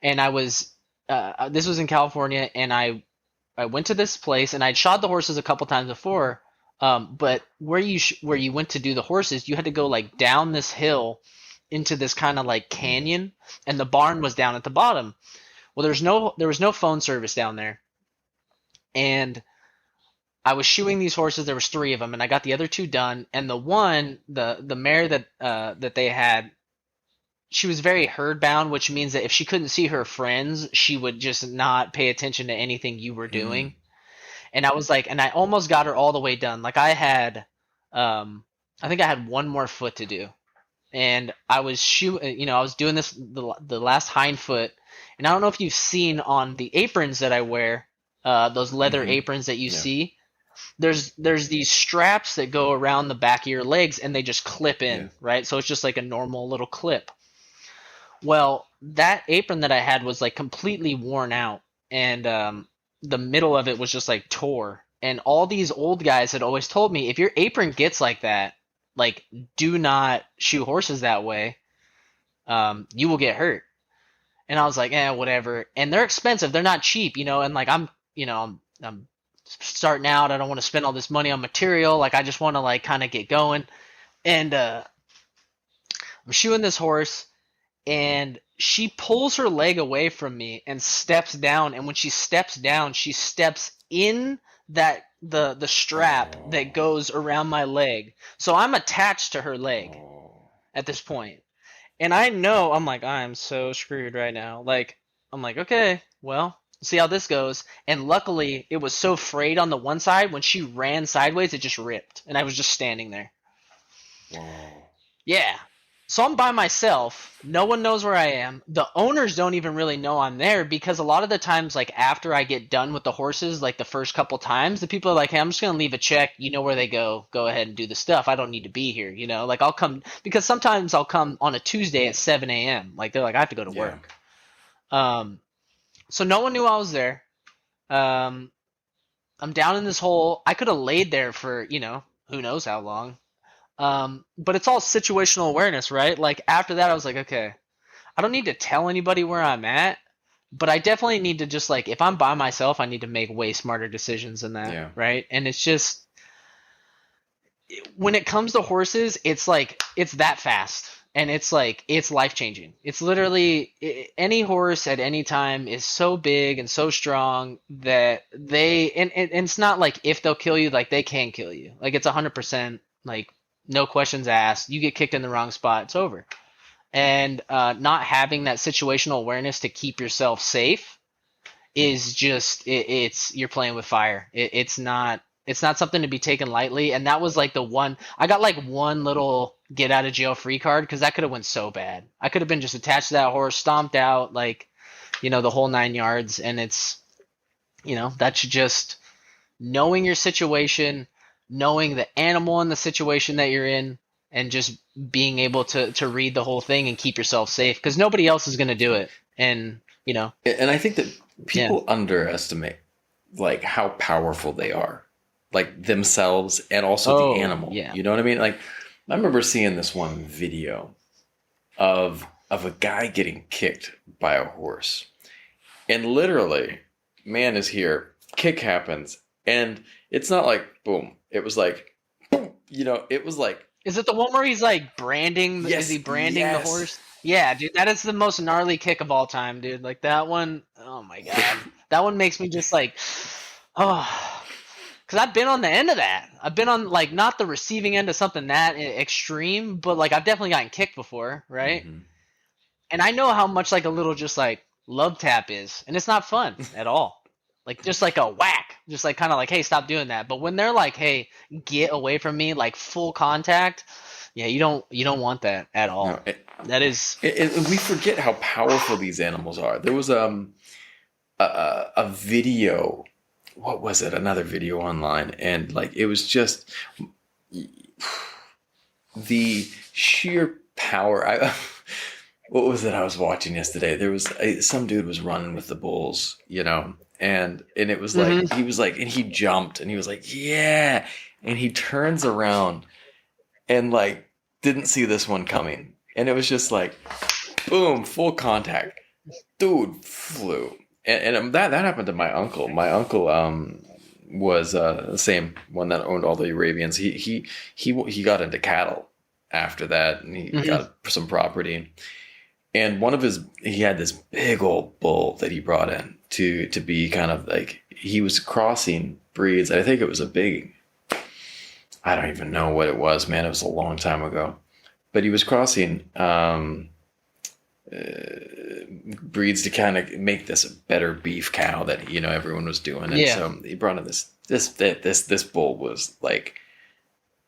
And this was in California, and I went to this place, and I'd shod the horses a couple times before. But where you went to do the horses, you had to go like down this hill into this kind of like canyon, and the barn was down at the bottom. Well, there was no phone service down there, and I was shoeing these horses. There was three of them, and I got the other two done. And the mare that they had, she was very herd bound, which means that if she couldn't see her friends, she would just not pay attention to anything you were doing. And I was like, and I almost got her all the way done. Like I think I had one more foot to do, and I was I was doing this the last hind foot, and I don't know if you've seen on the aprons that I wear, those leather Hmm. aprons that you Yeah. see. There's these straps that go around the back of your legs, and they just clip Yeah. in, right? So it's just like a normal little clip. Well, that apron that I had was like completely worn out, and the middle of it was just like tore. And all these old guys had always told me, if your apron gets like that, like do not shoe horses that way. You will get hurt. And I was like, whatever. And they're expensive. They're not cheap, and like I'm starting out. I don't want to spend all this money on material. Like I just want to like kind of get going. And I'm shoeing this horse, and she pulls her leg away from me and steps down. And when she steps down, she steps in the strap that Oh. goes around my leg. So I'm attached to her leg Oh. at this point. And I know I'm like, I'm so screwed right now. Like I'm like, okay, well, see how this goes. And luckily it was so frayed on the one side, when she ran sideways, it just ripped. And I was just standing there. Whoa. Yeah. So I'm by myself. No one knows where I am. The owners don't even really know I'm there, because a lot of the times, like after I get done with the horses, like the first couple times, the people are like, hey, I'm just going to leave a check. You know where they go. Go ahead and do the stuff. I don't need to be here. Like I'll come, because sometimes I'll come on a Tuesday at 7 a.m. Like they're like, I have to go to Yeah. work. Um, so no one knew I was there. Um, I'm down in this hole. I could have laid there for, who knows how long. But it's all situational awareness, right? Like after that, I was like, okay, I don't need to tell anybody where I'm at, but I definitely need to just like, if I'm by myself, I need to make way smarter decisions than that, Yeah. right? And it's just, when it comes to horses, it's like, it's that fast. And it's like, it's life changing. It's literally, any horse at any time is so big and so strong that and it's not like if they'll kill you, like they can kill you. Like it's 100%, like no questions asked. You get kicked in the wrong spot, it's over. And not having that situational awareness to keep yourself safe is just it's you're playing with fire. It's not something to be taken lightly. And that was like the one I got, like one little get out of jail free card, because that could have went so bad. I could have been just attached to that horse, stomped out, like the whole 9 yards. And it's that's just knowing your situation, knowing the animal in the situation that you're in, and just being able to read the whole thing and keep yourself safe, because nobody else is going to do it. And And I think that yeah. people underestimate like how powerful they are, like themselves and also the Oh animal. yeah. You know what I mean? Like I remember seeing this one video of a guy getting kicked by a horse. And literally, man is here, kick happens, and it's not like boom. It was like boom, it was like Is it the one where he's like branding? Is he yes, branding the yes. horse? Yeah, dude, that is the most gnarly kick of all time, dude. Like that one, oh my god, that one makes me just like, oh, because I've been on the end of that. I've been on like not the receiving end of something that extreme, but like I've definitely gotten kicked before, right? Hmm. And I know how much like a little just like love tap is, and it's not fun at all. Like just like a whack, just like kind of like, hey, stop doing that. But when they're like, hey, get away from me, like full contact, Yeah, you don't want that at No, all. That is we forget how powerful these animals are. There was a video. What was it? Another video online, and like it was just the sheer power. What was it I was watching yesterday? There was some dude was running with the bulls, and it was like hmm he was like, and he jumped, and he was like, yeah, and he turns around and like didn't see this one coming, and it was just like, boom, full contact, dude flew, and that happened to my uncle. My uncle was the same one that owned all the Arabians. He got into cattle after that, and he hmm got some property. And he had this big old bull that he brought in to be kind of like, he was crossing breeds. I think it was I don't even know what it was, man. It was a long time ago. But he was crossing breeds to kind of make this a better beef cow that, everyone was doing. And Yeah. so he brought in this bull was like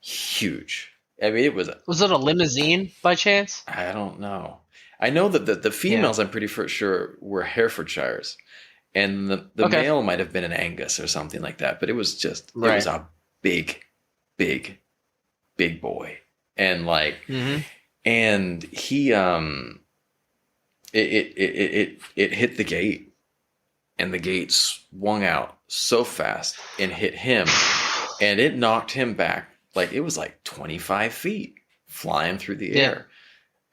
huge. I mean, it was, Was it a limousine by chance? I don't know. I know that the Yeah. females, I'm pretty sure, were Herefordshires, and the Okay. male might have been an Angus or something like that. But it was Right. a big, big, big boy, and like, hmm and he it hit the gate, and the gate swung out so fast and hit him, and it knocked him back like it was like 25 feet flying through the Yeah. air,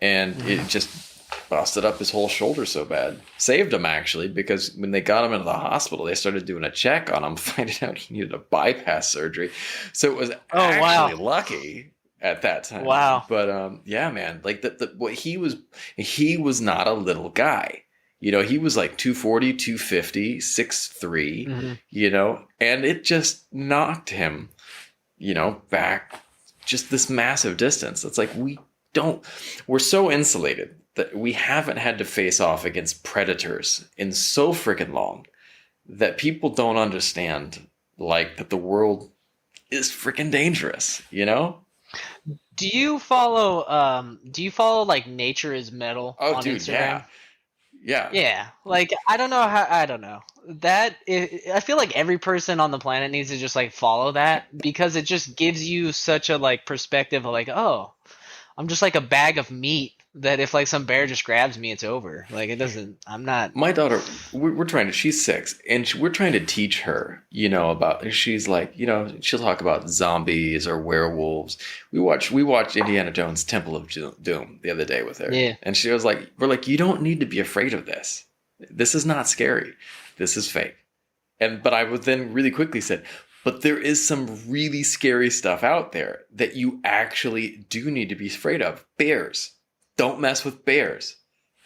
and hmm it just busted up his whole shoulder so bad. Saved him, actually, because when they got him into the hospital, they started doing a check on him, finding out he needed a bypass surgery. So it was Oh actually wow. lucky at that time. Wow. But yeah, man, like what he was not a little guy. He was like 240, 250, 6'3", hmm and it just knocked him, back just this massive distance. It's like we're so insulated that we haven't had to face off against predators in so freaking long that people don't understand, like, that the world is freaking dangerous. Do you follow like Nature is Metal Oh, on dude, yeah. Instagram? Yeah. Yeah, like I don't know. I feel like every person on the planet needs to just like follow that because it just gives you such a like perspective of like, oh, I'm just like a bag of meat that if like some bear just grabs me, it's over. Like it doesn't. I'm not. My daughter, we're trying to, she's 6, and we're trying to teach her, about, she's like, she'll talk about zombies or werewolves. We watched Indiana Jones Temple of Doom the other day with her. Yeah. And she was like, we're like, you don't need to be afraid of this. This is not scary. This is fake. But I would then really quickly said, but there is some really scary stuff out there that you actually do need to be afraid of. Bears. Don't mess with bears.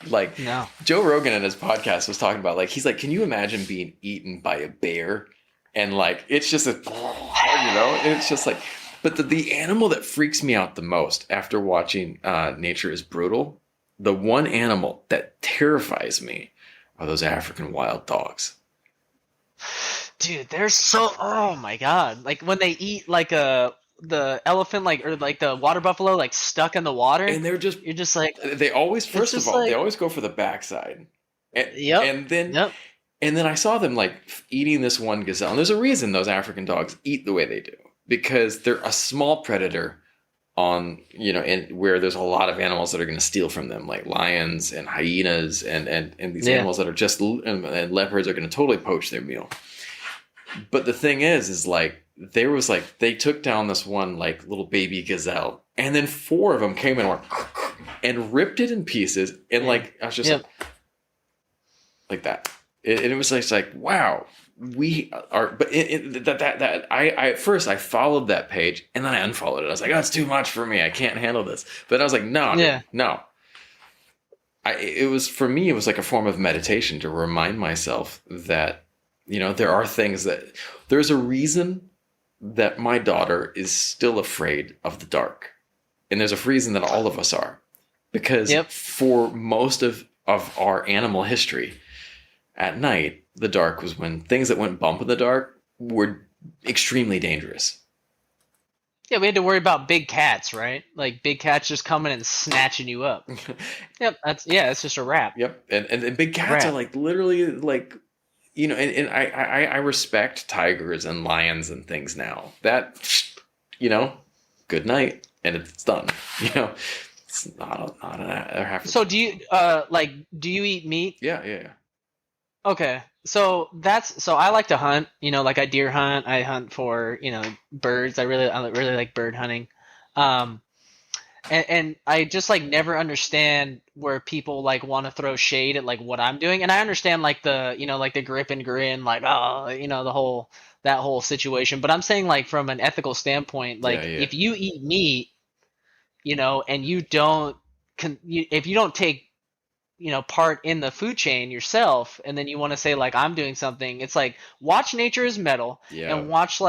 Like, No. Joe Rogan in his podcast was talking about, like, he's like, can you imagine being eaten by a bear? And like, it's just it's just like, but the animal that freaks me out the most after watching Nature is Brutal, the one animal that terrifies me are those African wild dogs. Dude, they're so. Oh my god! Like when they eat like the elephant like or like the water buffalo like stuck in the water, And they're just, you're just like they always, it's first of just all, they like always go for the backside. And, yep, and then yep, And then I saw them like eating this one gazelle. And there's a reason those African dogs eat the way they do, because they're a small predator on, and where there's a lot of animals that are going to steal from them, like lions and hyenas and these yeah, animals that are just, and leopards are going to totally poach their meal. But the thing is like, they took down this one like little baby gazelle, and then 4 of them came and went and ripped it in pieces. And yeah, like, I was just yep. like that. And it was just like, wow, we are. But I at first I followed that page, and then I unfollowed it. I was like, oh, it's too much for me. I can't handle this. But I was like, no, Yeah. no. It was, for me, it was like a form of meditation to remind myself that, there are things that, there's a reason that my daughter is still afraid of the dark. And there's a reason that all of us are. Because Yep. for most of our animal history, at night, the dark was when things that went bump in the dark were extremely dangerous. Yeah, we had to worry about big cats, right? Like big cats just coming and snatching you up. Yep, it's just a wrap. Yep. And big A cats are wrap. like literally like, and I respect tigers and lions and things now. That, you know, good night. And it's done. You know, it's not an half. So do you like do you eat meat? Yeah, yeah, yeah. Okay. So I like to hunt, like I deer hunt, I hunt for, birds. I really like bird hunting. Um and I just like never understand where people like want to throw shade at like what I'm doing. And I understand like like the grip and grin, like oh, that whole situation. But I'm saying like from an ethical standpoint, Yeah, like yeah. if you eat meat, and if you don't take part in the food chain yourself, and then you want to say like I'm doing something, it's like watch Nature is Metal Yeah. and watch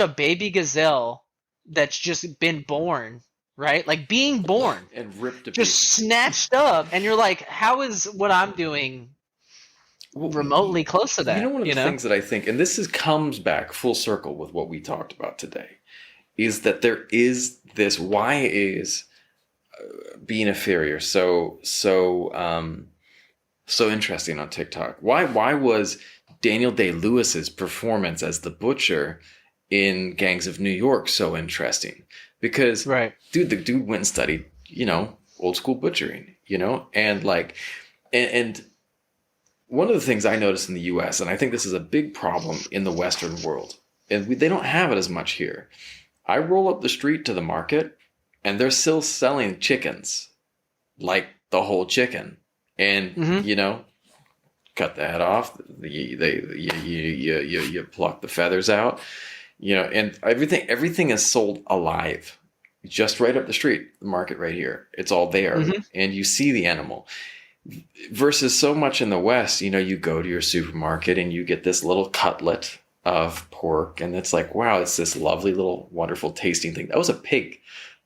a baby gazelle that's just been born, right, like being born, And ripped to just pieces. snatched up, and you're like, how is what I'm doing Well, remotely close to that, one of the things that I think, and this comes back full circle with what we talked about today, is that there is this. Why is being a farrier so interesting on TikTok? Why was Daniel Day-Lewis's performance as the butcher in Gangs of New York so interesting? Because right? the dude went and studied, old school butchering, and like, and one of the things I noticed in the U.S., and I think this is a big problem in the Western world, and they don't have it as much here. I roll up the street to the market, and they're still selling chickens, like the whole chicken, and Mm-hmm. cut the head off. You pluck the feathers out, and everything is sold alive, just right up the street, the market right here. It's all there, Mm-hmm. and you see the animal. Versus so much in the West, you go to your supermarket and you get this little cutlet of pork, and it's like, wow, it's this lovely little wonderful tasting thing. That was a pig.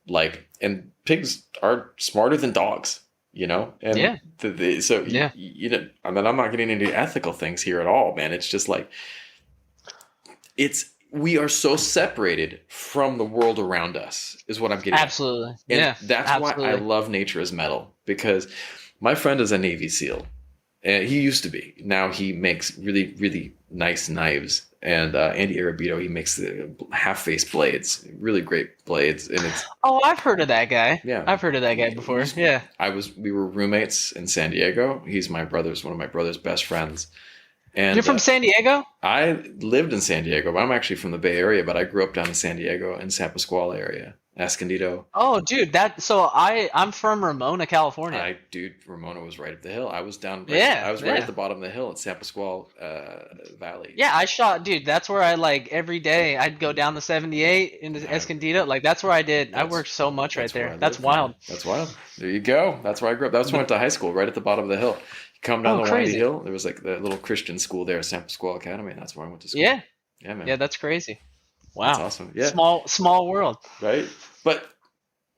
Like, and pigs are smarter than dogs, and Yeah. so Yeah. I mean, I'm not getting into ethical things here at all, man. It's just like, we are so separated from the world around us is what I'm getting at. Absolutely. And Yeah. that's why I Absolutely. love Nature is Metal, because my friend is a Navy SEAL. He used to be. Now he makes really, really nice knives. And Andy Arabito, he makes the half-face blades, really great blades. And it's, Oh, I've heard of that guy. yeah. I've heard of that guy before. Yeah. We were roommates in San Diego. He's one of my brother's best friends. You're And from San Diego? I lived in San Diego, but I'm actually from the Bay Area, but I grew up down in San Diego in San Pasqual area, Escondido. Oh, dude, I'm from Ramona, California. Dude, Ramona was right up the hill. I was Yeah, I was right at yeah. the bottom of the hill at San Pasqual Valley. Yeah, dude, that's where I like every day I'd go down the 78 into I, Escondido. Like that's where I did. I that's worked so much right that's where I there. That's lived, man. wild. That's wild. There you go. That's where I grew up. That's where I went to high school, right at the bottom of the hill. You come down Oh, the windy crazy. hill. There was like the little Christian school there, San Pasqual Academy. And that's where I went to school. Yeah. Yeah, man. Yeah, that's crazy. That's Wow. awesome. Yeah. Small world. Right. But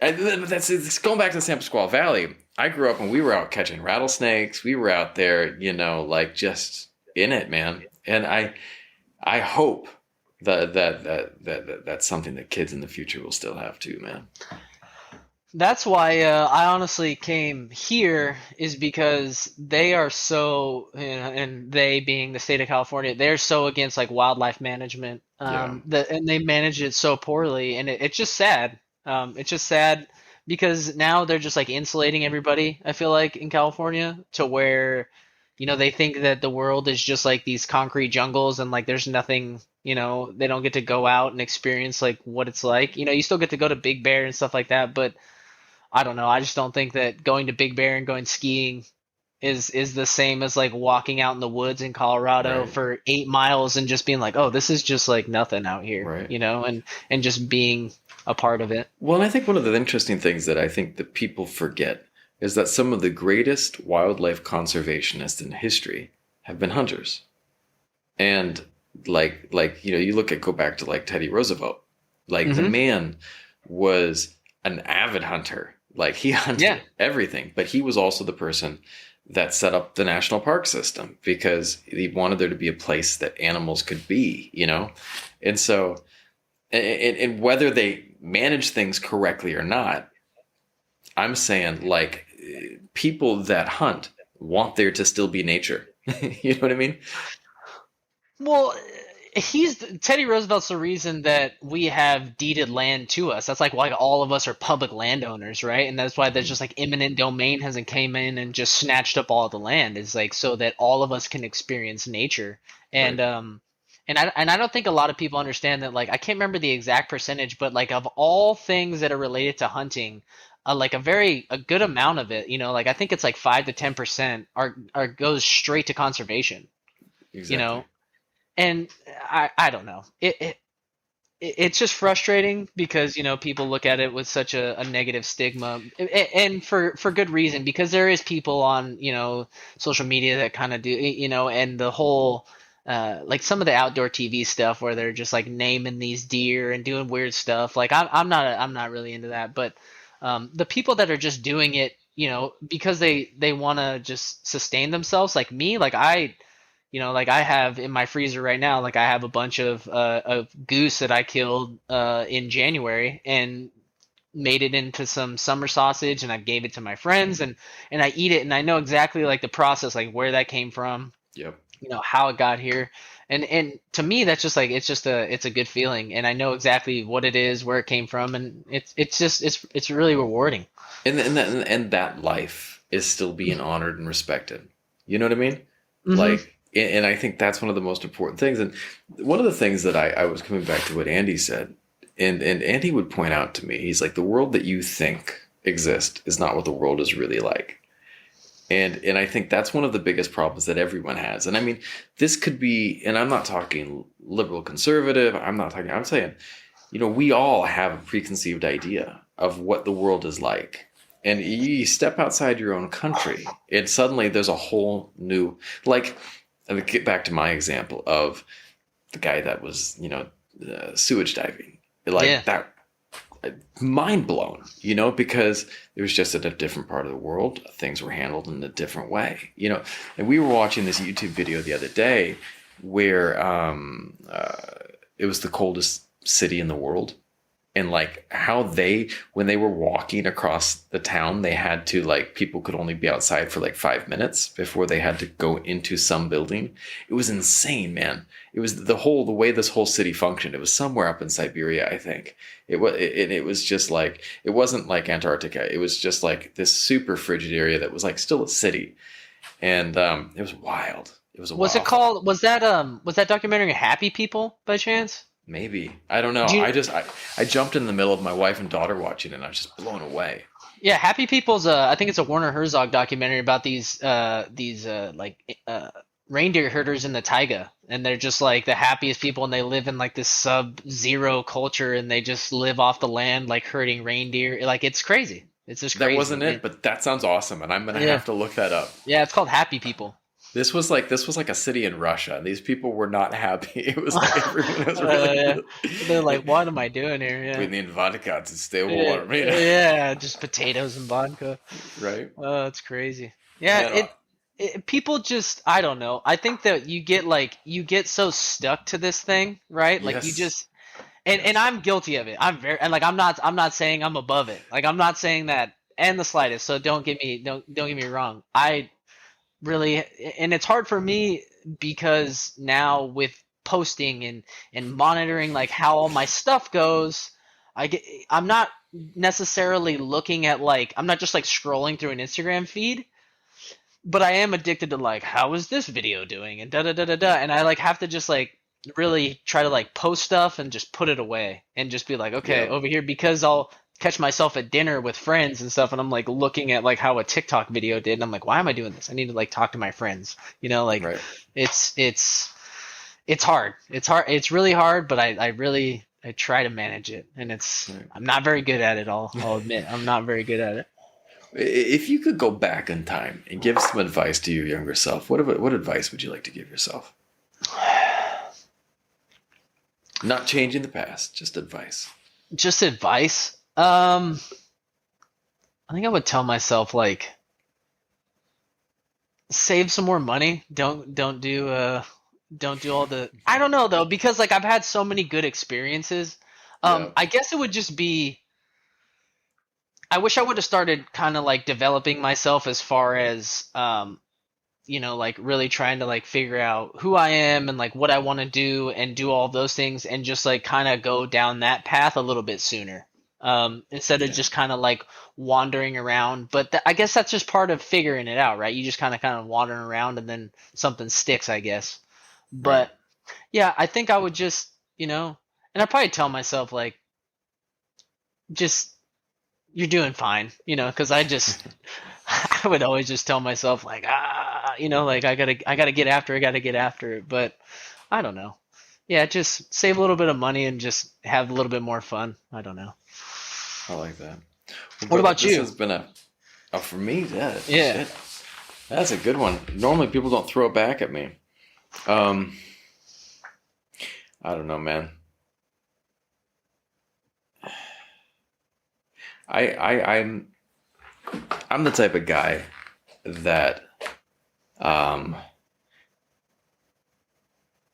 it's going back to the San Pasqual Valley. I grew up and we were out catching rattlesnakes. We were out there, like just in it, man. And I hope that's something that kids in the future will still have too, man. That's why I honestly came here, is because they are so, and they being the state of California, they're so against like wildlife management. Yeah. And they manage it so poorly, and it's just sad. It's just sad because now they're just like insulating everybody, I feel like, in California, to where, they think that the world is just like these concrete jungles, and like there's nothing, they don't get to go out and experience like what it's like. You still get to go to Big Bear and stuff like that, but I don't know. I just don't think that going to Big Bear and going skiing is the same as like walking out in the woods in Colorado Right. for 8 miles and just being like, oh, this is just like nothing out here, Right. and just being a part of it. Well, and I think one of the interesting things that I think that people forget is that some of the greatest wildlife conservationists in history have been hunters. And go back to like Teddy Roosevelt. Like the Hmm. man was an avid hunter. Like he hunted Yeah. everything, but he was also the person that set up the national park system because he wanted there to be a place that animals could be, And so, and whether they manage things correctly or not, I'm saying like people that hunt want there to still be nature. You know what I mean? Well, he's Teddy Roosevelt's the reason that we have deeded land to us. That's like why all of us are public landowners, right? And that's why there's just like eminent domain hasn't came in and just snatched up all the land. Is like so that all of us can experience nature. Right. And I don't think a lot of people understand that. Like I can't remember the exact percentage, but like of all things that are related to hunting, like a good amount of it, like I think it's like 5 to 10% are goes straight to conservation. You Exactly. know, and I don't know. It's just frustrating because people look at it with such a negative stigma, and for good reason, because there is people on social media that kind of do, and the whole like some of the outdoor TV stuff where they're just like naming these deer and doing weird stuff. Like I'm not really into that, but the people that are just doing it, because they want to just sustain themselves, like me, like like I have in my freezer right now, like I have a bunch of goose that I killed in January and made it into some summer sausage, and I gave it to my friends, and I eat it, and I know exactly like the process, like where that came from, Yep. how it got here. And to me that's just like it's a good feeling, and I know exactly what it is, where it came from, and it's really rewarding. And that life is still being honored and respected. You know what I mean? Hmm. Like, and I think that's one of the most important things. And one of the things that I was coming back to what Andy said, and Andy would point out to me, he's like, the world that you think exists is not what the world is really like. And I think that's one of the biggest problems that everyone has. And I mean, this could be, and I'm not talking liberal conservative. I'm saying, we all have a preconceived idea of what the world is like. And you step outside your own country, and suddenly there's a whole new, like, and to get back to my example of the guy that was, sewage diving, Yeah. like that, mind blown, because it was just in a different part of the world. Things were handled in a different way, And we were watching this YouTube video the other day where it was the coldest city in the world, and like how when they were walking across the town, they had to, like, people could only be outside for like 5 minutes before they had to go into some building. It was insane, man. It was the way this whole city functioned. It was somewhere up in Siberia, I think. It was just like, it wasn't like Antarctica. It was just like this super frigid area that was like still a city. And it was wild. It was a Was it wild. called? Was that documentary Happy People by chance? Maybe. I don't know. Do you, I jumped in the middle of my wife and daughter watching it, and I was just blown away. Yeah, Happy People's. I think it's a Werner Herzog documentary about these reindeer herders in the taiga, and they're just like the happiest people, and they live in like this sub-zero culture, and they just live off the land, like herding reindeer. Like it's crazy. It's just That crazy. wasn't it, but that sounds awesome, and I'm gonna Yeah, have to look that up. yeah, it's called Happy People. This was like a city in Russia. These people were not happy. It was like everyone was Yeah. really They're like, what am I doing here? we Yeah. need vodka to stay Yeah, warm, yeah, just potatoes and vodka. right? Oh, it's crazy. Yeah, Man, people just I don't know. I think that you get so stuck to this thing, right? Like you yes, just and yes, I'm guilty of it. I'm very and like I'm not saying I'm above it. Like I'm not saying that and the slightest. So don't get me wrong. I really and it's hard for me because now with posting and monitoring like how all my stuff goes, I'm not necessarily looking at like I'm not just like scrolling through an Instagram feed, but I am addicted to like how is this video doing and da da da da da, and I like have to just like really try to like post stuff and just put it away and just be like okay yeah, over here because I'll catch myself at dinner with friends and stuff and I'm like looking at like how a TikTok video did and I'm like why am I doing this? I need to like talk to my friends. Like right. it's it's it's hard it's really hard, but I try to manage it, and Right. I'm not very good at it. I'll admit I'm not very good at it. If you could go back in time and give some advice to your younger self, what advice would you like to give yourself? Not changing the past, just advice. Just advice. I think I would tell myself like save some more money. Don't do all the I don't know though because like I've had so many good experiences. Yeah. I guess it would just be. I wish I would have started kind of like developing myself as far as like really trying to like figure out who I am and like what I want to do and do all those things and just like kind of go down that path a little bit sooner. Instead of Yeah. just kind of like wandering around. But I guess that's just part of figuring it out, right? You just kind of wandering around and then something sticks, I guess. Right. But yeah, I think I would just, and I probably tell myself like, just you're doing fine, because I just I would always just tell myself like like I gotta get after it, I gotta get after it. But I don't know. Yeah, just save a little bit of money and just have a little bit more fun. I don't know. I like that. Well, What brother, about this you? has been a oh, for me, yeah, Yeah. shit. That's a good one. Normally people don't throw it back at me. Um, I don't know, man. I'm I'm the type of guy that um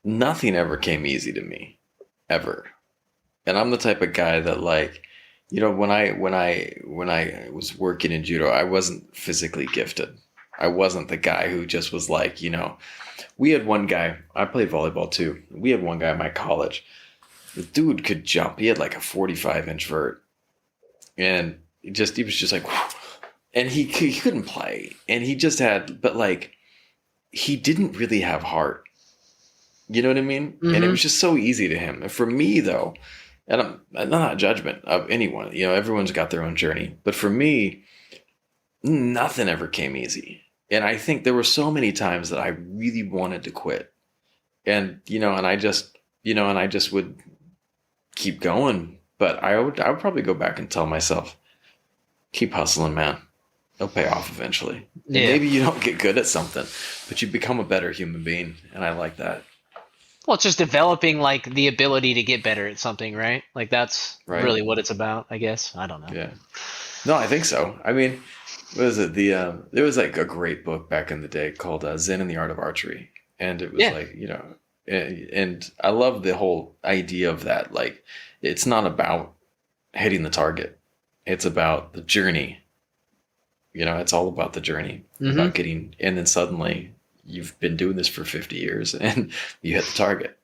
nothing ever came easy to me ever. And I'm the type of guy that like, when I was working in judo, I wasn't physically gifted. I wasn't the guy who just was like, we had one guy, I played volleyball too. We had one guy at my college. The dude could jump. He had like a 45-inch vert. And he was just like, and he couldn't play. And he just had, but like, he didn't really have heart. You know what I mean? And it Mm-hmm. was just so easy to him. And for me, though, and I'm not a judgment of anyone. Everyone's got their own journey. But for me, nothing ever came easy. And I think there were so many times that I really wanted to quit. And I just would keep going. But I would probably go back and tell myself, keep hustling, man. It'll pay off eventually. And Yeah. maybe you don't get good at something, but you become a better human being. And I like that. Well, it's just developing like the ability to get better at something, right? Like that's Right? really what it's about, I guess. I don't know. Yeah. No, I think so. I mean, what was it? There was like a great book back in the day called Zen and the Art of Archery, and it was Yeah. like and I love the whole idea of that. Like, it's not about hitting the target; it's about the journey. It's all about the journey, Mm-hmm. about getting, and then suddenly you've been doing this for 50 years and you hit the target.